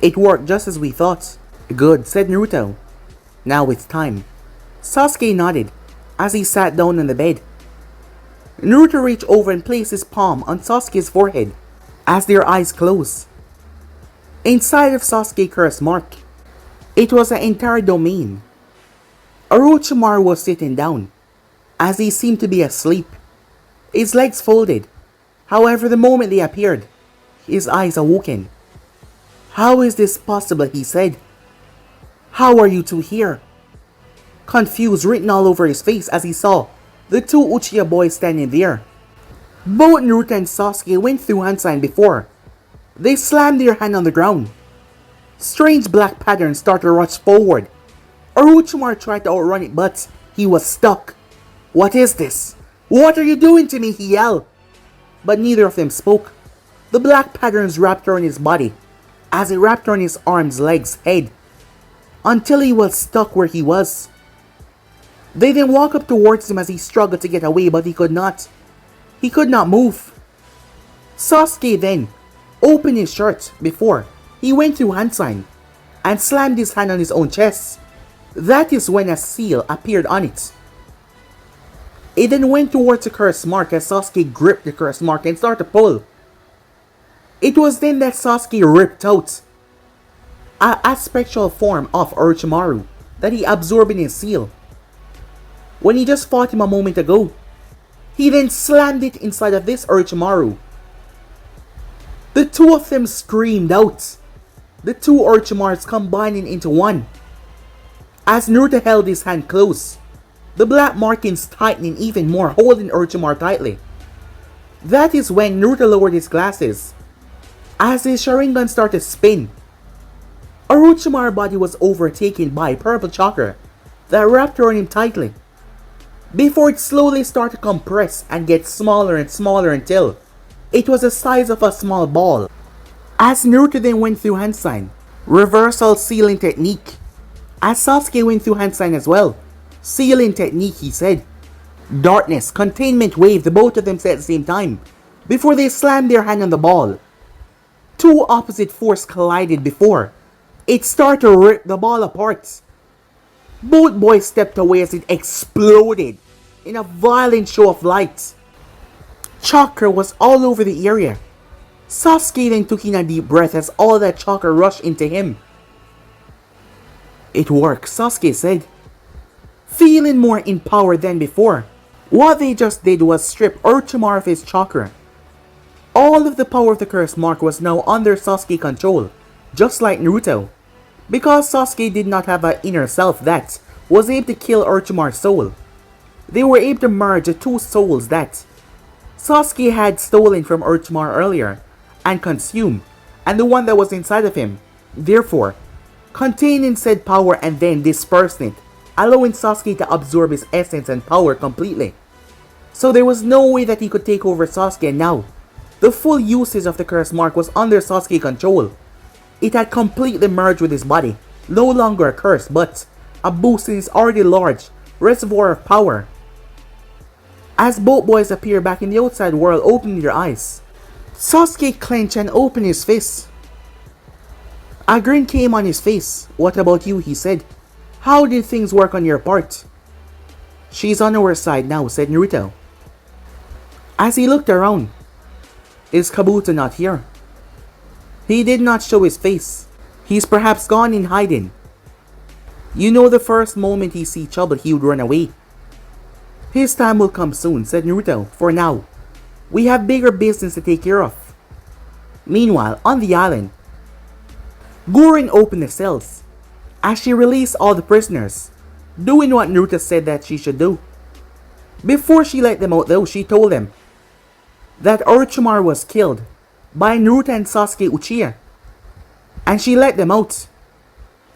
It worked just as we thought. Good, said Naruto. Now it's time. Sasuke nodded as he sat down on the bed. Naruto reached over and placed his palm on Sasuke's forehead as their eyes closed. Inside of Sasuke's curse mark, it was an entire domain. Orochimaru was sitting down, as he seemed to be asleep, his legs folded. However, the moment they appeared, his eyes awoken. How is this possible, he said. How are you two here? Confused written all over his face as he saw the two Uchiha boys standing there. Both Naruto and Sasuke went through hand sign before. They slammed their hand on the ground. Strange black patterns started to rush forward. Orochimaru tried to outrun it, but he was stuck. What is this? What are you doing to me? He yelled. But neither of them spoke. The black patterns wrapped around his body, as it wrapped around his arms, legs, head, until he was stuck where he was. They then walked up towards him as he struggled to get away, but he could not. He could not move. Sasuke then opened his shirt before he went through hand sign and slammed his hand on his own chest. That is when a seal appeared on it. It then went towards the curse mark as Sasuke gripped the curse mark and started to pull. It was then that Sasuke ripped out an aspectual form of Orochimaru that he absorbed in his seal. When he just fought him a moment ago, he then slammed it inside of this Orochimaru. The two of them screamed out, the two Orochimarus combining into one. As Naruto held his hand close, the black markings tightening even more, holding Orochimaru tightly. That is when Naruto lowered his glasses. As his Sharingan started to spin, Orochimaru's body was overtaken by purple chakra that wrapped around him tightly, before it slowly started to compress and get smaller and smaller until it was the size of a small ball. As Naruto then went through hand sign, reversal sealing technique. As Sasuke went through hand sign as well, sealing technique, he said. Darkness, containment wave, the both of them said at the same time, before they slammed their hand on the ball. Two opposite force collided before it started to rip the ball apart. Both boys stepped away as it exploded in a violent show of light. Chakra was all over the area. Sasuke then took in a deep breath as all that chakra rushed into him. It worked, Sasuke said, feeling more empowered than before. What they just did was strip Orochimaru of his chakra. All of the power of the curse mark was now under Sasuke control, just like Naruto. Because Sasuke did not have an inner self that was able to kill Orochimaru's soul, they were able to merge the two souls that Sasuke had stolen from Orochimaru earlier and consume, and the one that was inside of him, therefore containing said power and then dispersing it, allowing Sasuke to absorb his essence and power completely. So there was no way that he could take over Sasuke, and now the full usage of the curse mark was under Sasuke control. It had completely merged with his body, no longer a curse but a boost in his already large reservoir of power. As both boys appear back in the outside world, opening their eyes, Sasuke clenched and opened his fists. A grin came on his face. What about you? He said. How did things work on your part? She's on our side now, said Naruto. As he looked around, is Kabuto not here? He did not show his face. He's perhaps gone in hiding. You know, the first moment he sees trouble, he would run away. His time will come soon, said Naruto. For now, we have bigger business to take care of. Meanwhile, on the island, Gurren opened the cells as she released all the prisoners, doing what Naruto said that she should do. Before she let them out though, she told them that Orochimaru was killed by Naruto and Sasuke Uchiha, and she let them out.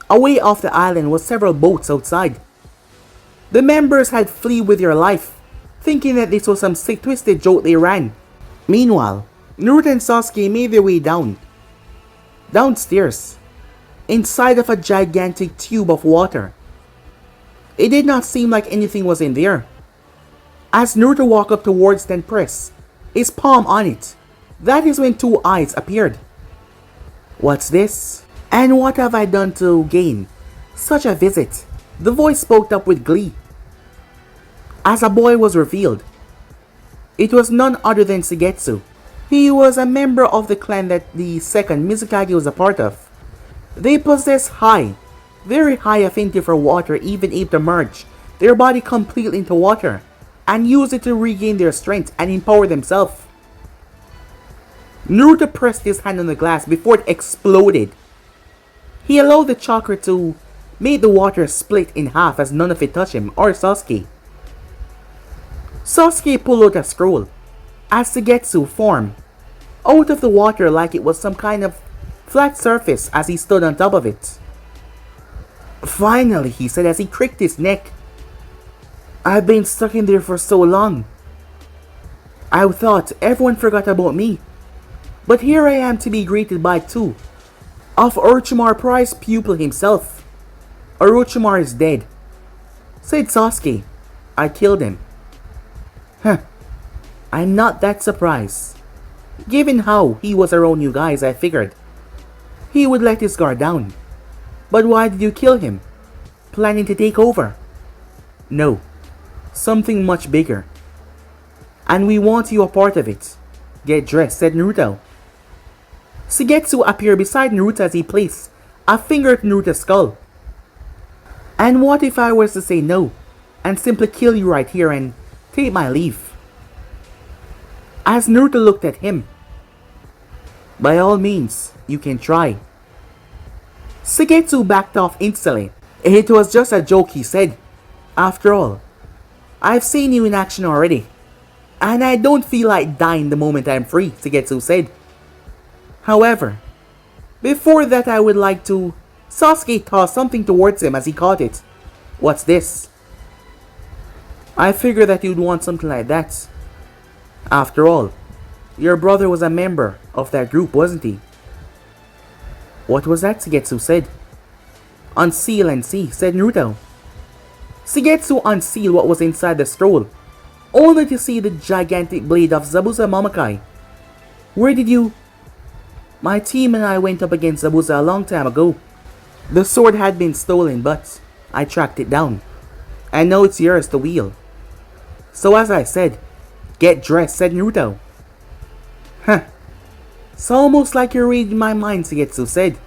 Away off the island was several boats outside. The members had fled with their life, thinking that this was some sick twisted joke they ran. Meanwhile, Naruto and Sasuke made their way downstairs, inside of a gigantic tube of water. It did not seem like anything was in there. As Naruto walked up towards it and pressed his palm on it, that is when two eyes appeared. What's this? And what have I done to gain such a visit? The voice spoke up with glee. As a boy was revealed, it was none other than Shigetsu. He was a member of the clan that the second Mizukage was a part of. They possess very high affinity for water, even able to merge their body completely into water and use it to regain their strength and empower themselves. Naruto pressed his hand on the glass before it exploded. He allowed the chakra to make the water split in half as none of it touched him or Sasuke. Sasuke pulled out a scroll as Shigetsu formed out of the water like it was some kind of flat surface as he stood on top of it. Finally, he said as he cricked his neck. I've been stuck in there for so long. I thought everyone forgot about me. But here I am to be greeted by two of Orochimaru's prized pupil himself. Orochimaru is dead, said Sasuke. I killed him. Huh. I'm not that surprised. Given how he was around you guys, I figured he would let his guard down. But why did you kill him? Planning to take over? No. Something much bigger. And we want you a part of it. Get dressed, said Naruto. Suigetsu appeared beside Naruto as he placed a finger at Naruto's skull. And what if I was to say no, and simply kill you right here and take my leave? As Naruto looked at him, by all means, you can try. Suigetsu backed off instantly. It was just a joke, he said. After all, I've seen you in action already. And I don't feel like dying the moment I'm free, Suigetsu said. However, before that I would like to... Sasuke tossed something towards him as he caught it. What's this? I figured that you'd want something like that. After all, your brother was a member of that group, wasn't he? What was that? Suigetsu said. Unseal and see, said Naruto. Suigetsu unsealed what was inside the scroll, only to see the gigantic blade of Zabuza Momokai. Where did you... My team and I went up against Zabuza a long time ago. The sword had been stolen, but I tracked it down. And now it's yours to wield. So as I said, get dressed, said Naruto. Huh. It's almost like you're reading my mind, Suigetsu said.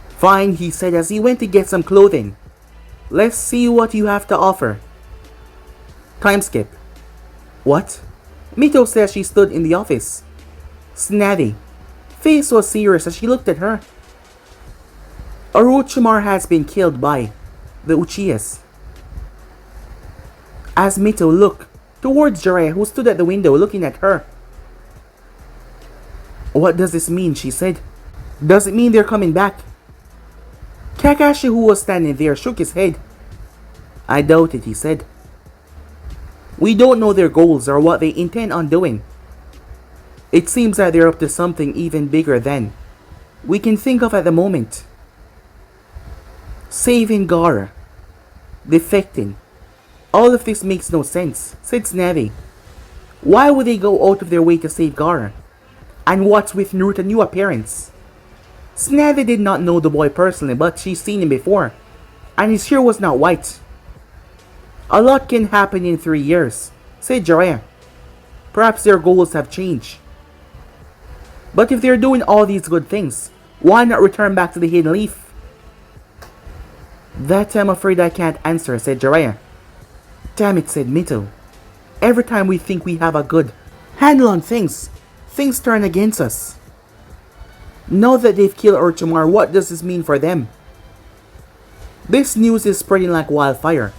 Fine, he said as he went to get some clothing. Let's see what you have to offer. Time skip. What? Mito says she stood in the office. Snazzy. Face was serious as she looked at her. Orochimaru has been killed by the Uchihas. As Mito looked towards Jiraiya, who stood at the window looking at her. What does this mean? She said. Does it mean they're coming back? Kakashi, who was standing there, shook his head. I doubt it, he said. We don't know their goals or what they intend on doing. It seems that they're up to something even bigger than we can think of at the moment. Saving Gaara. Defecting. All of this makes no sense, said Snazzy. Why would they go out of their way to save Gaara? And what's with Naruto's new appearance? Snazzy did not know the boy personally, but she's seen him before, and his hair was not white. A lot can happen in 3 years, said Jiraiya. Perhaps their goals have changed. But if they're doing all these good things, why not return back to the Hidden Leaf? That I'm afraid I can't answer, said Jiraiya. Damn it, said Mito. Every time we think we have a good handle on things, things turn against us. Now that they've killed Orochimaru, what does this mean for them? This news is spreading like wildfire.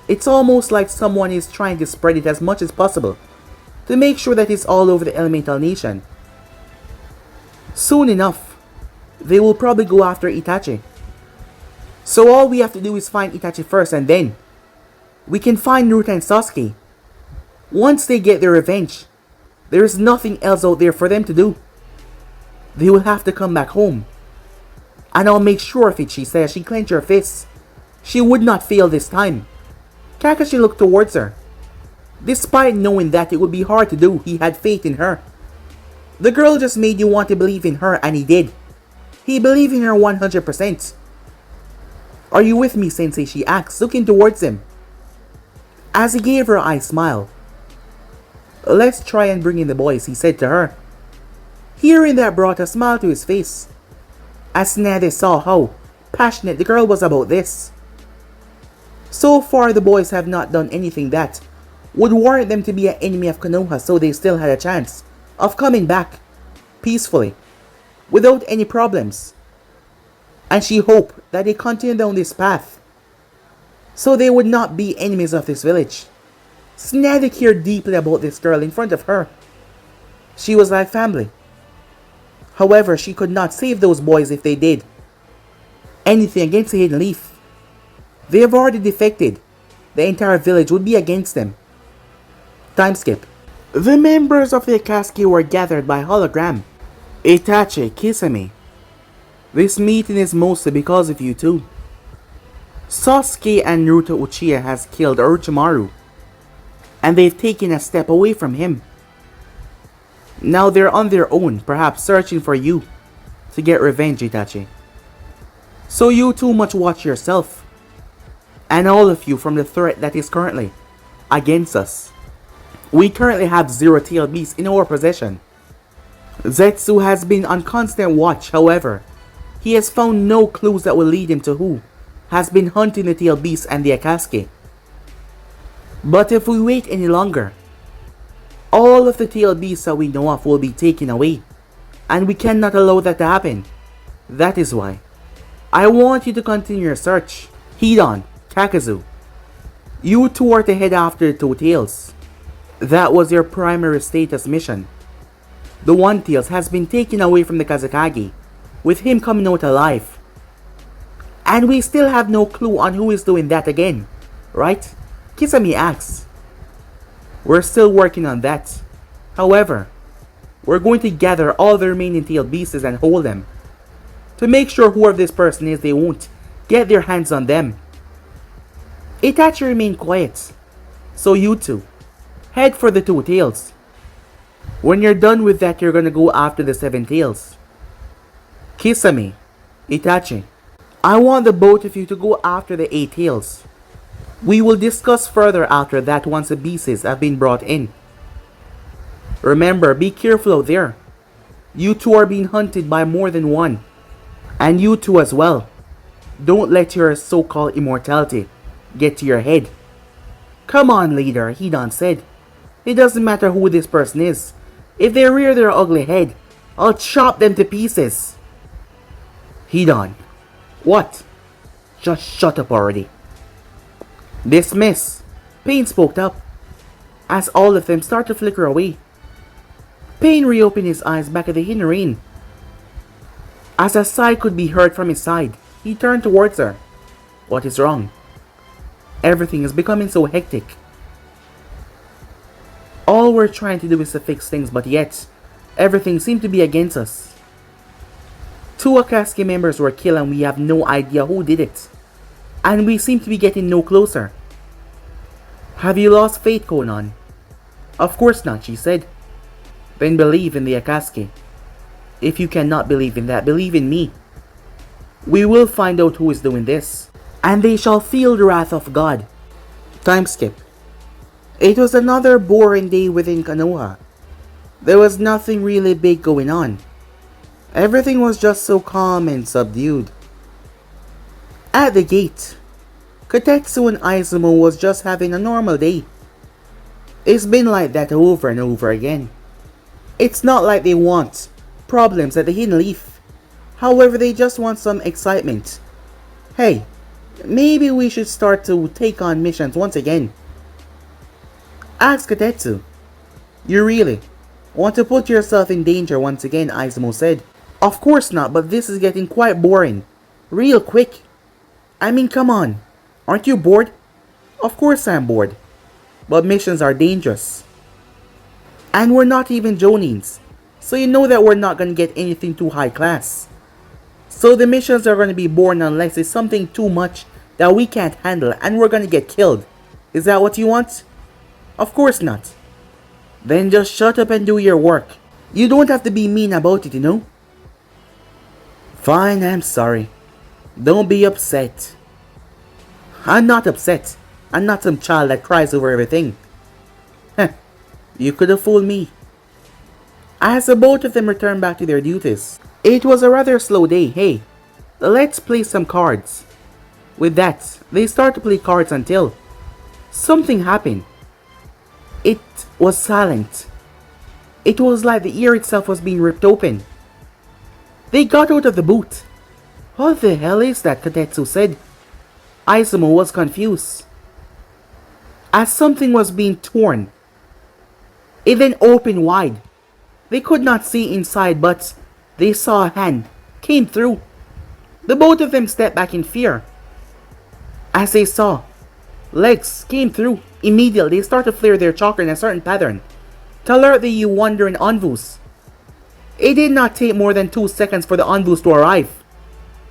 It's almost like someone is trying to spread it as much as possible to make sure that it's all over the Elemental Nation. Soon enough, they will probably go after Itachi. So all we have to do is find Itachi first, and then we can find Naruto and Sasuke. Once they get their revenge, there is nothing else out there for them to do. They will have to come back home. And I'll make sure of it, she said. She clenched her fists. She would not fail this time. Kakashi looked towards her. Despite knowing that it would be hard to do, he had faith in her. The girl just made you want to believe in her, and he did. He believed in her 100%. Are you with me, Sensei? She asked, looking towards him. As he gave her a smile. Let's try and bring in the boys, he said to her. Hearing that brought a smile to his face, as Snazzy saw how passionate the girl was about this. So far, the boys have not done anything that would warrant them to be an enemy of Konoha, so they still had a chance of coming back peacefully, without any problems. And she hoped that they continued down this path, so they would not be enemies of this village. Snazzy cared deeply about this girl in front of her. She was like family. However, she could not save those boys if they did anything against the Hidden Leaf. They have already defected, the entire village would be against them. Time skip. The members of the Akatsuki were gathered by hologram. Itachi, Kisame. This meeting is mostly because of you two. Sasuke and Naruto Uchiha has killed Orochimaru, and they've taken a step away from him. Now they're on their own, perhaps searching for you to get revenge, Itachi. So you two must watch yourself, and all of you, from the threat that is currently against us. We currently have 0 tailed beasts in our possession. Zetsu has been on constant watch, however, he has found no clues that will lead him to who has been hunting the tailed beasts and the Akatsuki. But if we wait any longer, all of the tailed beasts that we know of will be taken away, and we cannot allow that to happen. That is why I want you to continue your search. Hidan, Kakazu, you two are to head after the two tails. That was your primary status mission. The one tails has been taken away from the Kazekage, with him coming out alive. And we still have no clue on who is doing that again, right? Kisame asks. We're still working on that. However, we're going to gather all the remaining tailed beasts and hold them, to make sure whoever this person is, they won't get their hands on them. Itachi remained quiet, so you two, head for the two tails. When you're done with that, you're gonna go after the 7 tails. Kisame, Itachi, I want the both of you to go after the 8 tails. We will discuss further after that once the beasts have been brought in. Remember, be careful out there. You two are being hunted by more than one. And you two as well. Don't let your so-called immortality get to your head. Come on, leader, Hidan said. It doesn't matter who this person is. If they rear their ugly head, I'll chop them to pieces. Hidan. What? Just shut up already. Dismiss. Pain spoke up, as all of them start to flicker away. Pain reopened his eyes back at the hidden rain. As a sigh could be heard from his side, he turned towards her. What is wrong? Everything is becoming so hectic. All we're trying to do is to fix things, but yet, everything seemed to be against us. 2 Akatsuki members were killed and we have no idea who did it. And we seem to be getting no closer. Have you lost faith, Konan? Of course not, she said. Then believe in the Akatsuki. If you cannot believe in that, believe in me. We will find out who is doing this, and they shall feel the wrath of God. Time skip. It was another boring day within Konoha. There was nothing really big going on. Everything was just so calm and subdued. At the gate, Kotetsu and Izumo was just having a normal day. It's been like that over and over again. It's not like they want problems at the Hidden Leaf. However, they just want some excitement. Hey, maybe we should start to take on missions once again. Ask Kotetsu. You really want to put yourself in danger once again, Izumo said. Of course not, but this is getting quite boring. Real quick. I mean, come on. Aren't you bored? Of course I'm bored. But missions are dangerous. And we're not even Jonins. So you know that we're not gonna get anything too high class. So the missions are gonna be boring unless it's something too much that we can't handle and we're gonna get killed. Is that what you want? Of course not. Then just shut up and do your work. You don't have to be mean about it, you know? Fine, I'm sorry. Don't be upset. I'm not upset. I'm not some child that cries over everything. Heh, you could have fooled me. As the both of them returned back to their duties, it was a rather slow day. Hey, let's play some cards. With that, they start to play cards until something happened. It was silent. It was like the ear itself was being ripped open. They got out of the booth. What the hell is that? Kotetsu said. Izumo was confused, as something was being torn. It then opened wide. They could not see inside, but they saw a hand came through. The both of them stepped back in fear, as they saw Legs came through. Immediately, they start to flare their chakra in a certain pattern to alert the you wandering envoys. It did not take more than 2 seconds for the envoys to arrive.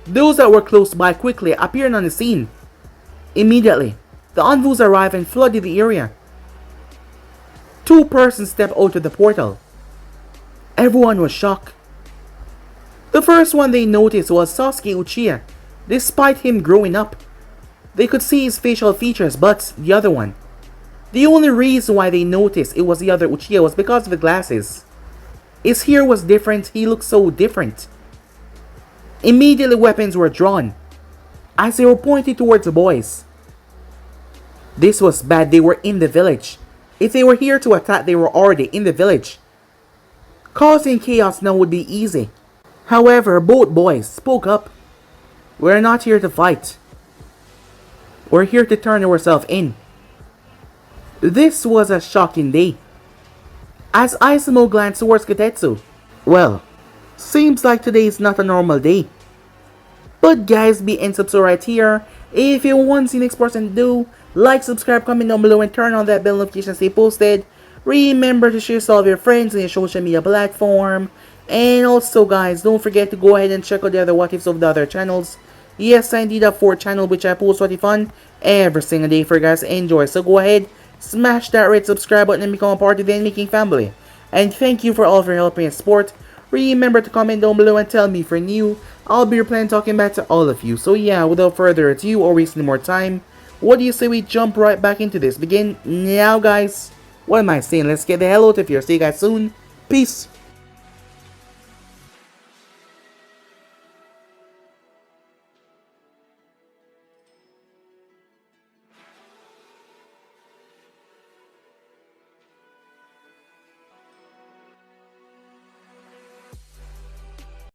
Those that were close by quickly appeared on the scene. Immediately, the envoys arrived and flooded the area. 2 persons stepped out of the portal. Everyone was shocked. The first one they noticed was Sasuke Uchiha. Despite him growing up, they could see his facial features, but the other one, the only reason why they noticed it was the other Uchiha was because of the glasses. His hair was different, he looked so different. Immediately weapons were drawn, as they were pointed towards the boys. This was bad, they were in the village. If they were here to attack, they were already in the village. Causing chaos now would be easy. However, both boys spoke up. We're not here to fight. We're here to turn ourselves in. This was a shocking day. As Izumo glanced towards Kotetsu. Well, seems like today is not a normal day. But guys, be in subscribe right here. If you want to see the next person to do, like, subscribe, comment down below, and turn on that bell notification to stay posted. Remember to share this with all of your friends on your social media platform. And also guys, don't forget to go ahead and check out the other what ifs of the other channels. Yes, I indeed have 4 channels which I post what if fun every single day for you guys to enjoy. So go ahead, smash that red subscribe button and become a part of the Making family. And thank you for all of your help and support. Remember to comment down below and tell me if you're new. I'll be replying talking back to all of you. So yeah, without further ado or wasting more time, what do you say we jump right back into this? Begin now guys. What am I saying? Let's get the hell out of here. See you guys soon. Peace.